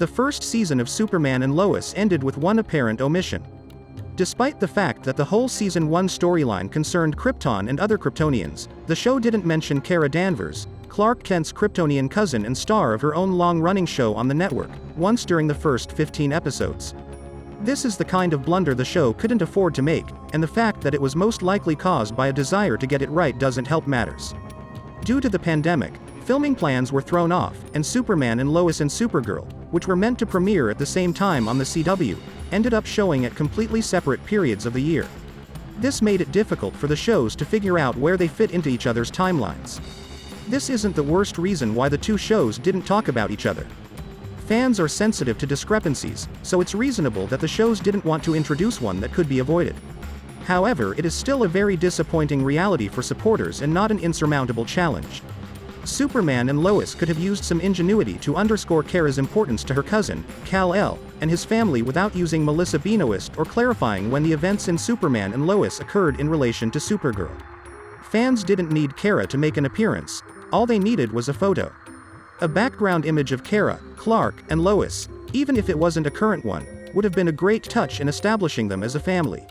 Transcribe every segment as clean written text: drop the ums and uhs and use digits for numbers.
The first season of Superman and Lois ended with one apparent omission. Despite the fact that the whole Season 1 storyline concerned Krypton and other Kryptonians, the show didn't mention Kara Danvers, Clark Kent's Kryptonian cousin and star of her own long-running show on the network, once during the first 15 episodes. This is the kind of blunder the show couldn't afford to make, and the fact that it was most likely caused by a desire to get it right doesn't help matters. Due to the pandemic, filming plans were thrown off, and Superman and Lois and Supergirl, which were meant to premiere at the same time on the CW, ended up showing at completely separate periods of the year. This made it difficult for the shows to figure out where they fit into each other's timelines. This isn't the worst reason why the two shows didn't talk about each other. Fans are sensitive to discrepancies, so it's reasonable that the shows didn't want to introduce one that could be avoided. However, it is still a very disappointing reality for supporters and not an insurmountable challenge. Superman and Lois could have used some ingenuity to underscore Kara's importance to her cousin, Kal-El, and his family without using Melissa Benoist or clarifying when the events in Superman and Lois occurred in relation to Supergirl. Fans didn't need Kara to make an appearance, all they needed was a photo. A background image of Kara, Clark, and Lois, even if it wasn't a current one, would have been a great touch in establishing them as a family.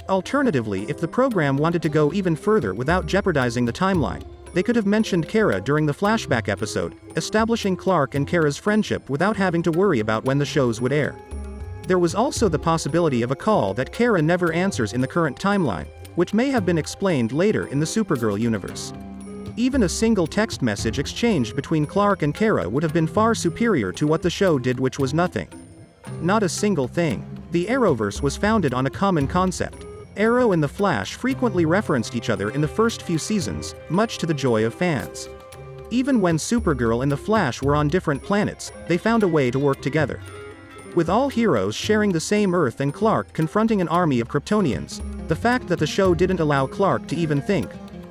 Alternatively, if the program wanted to go even further without jeopardizing the timeline, they could have mentioned Kara during the flashback episode, establishing Clark and Kara's friendship without having to worry about when the shows would air. There was also the possibility of a call that Kara never answers in the current timeline, which may have been explained later in the Supergirl universe. Even a single text message exchanged between Clark and Kara would have been far superior to what the show did, which was nothing. Not a single thing. The Arrowverse was founded on a common concept. Arrow and the Flash frequently referenced each other in the first few seasons, much to the joy of fans. Even when Supergirl and the Flash were on different planets, they found a way to work together. With all heroes sharing the same Earth and Clark confronting an army of Kryptonians, the fact that the show didn't allow Clark to even think,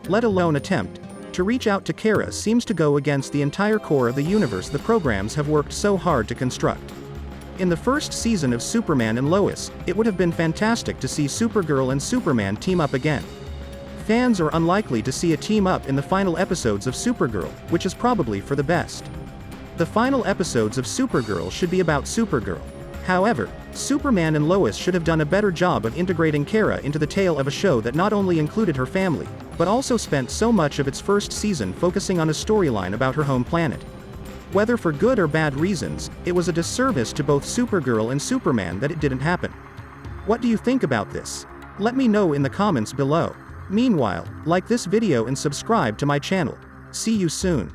let alone attempt, to reach out to Kara seems to go against the entire core of the universe the programs have worked so hard to construct. In the first season of Superman and Lois, it would have been fantastic to see Supergirl and Superman team up again. Fans are unlikely to see a team up in the final episodes of Supergirl, which is probably for the best. The final episodes of Supergirl should be about Supergirl. However, Superman and Lois should have done a better job of integrating Kara into the tale of a show that not only included her family, but also spent so much of its first season focusing on a storyline about her home planet. Whether for good or bad reasons, it was a disservice to both Supergirl and Superman that it didn't happen. What do you think about this? Let me know in the comments below. Meanwhile, like this video and subscribe to my channel. See you soon.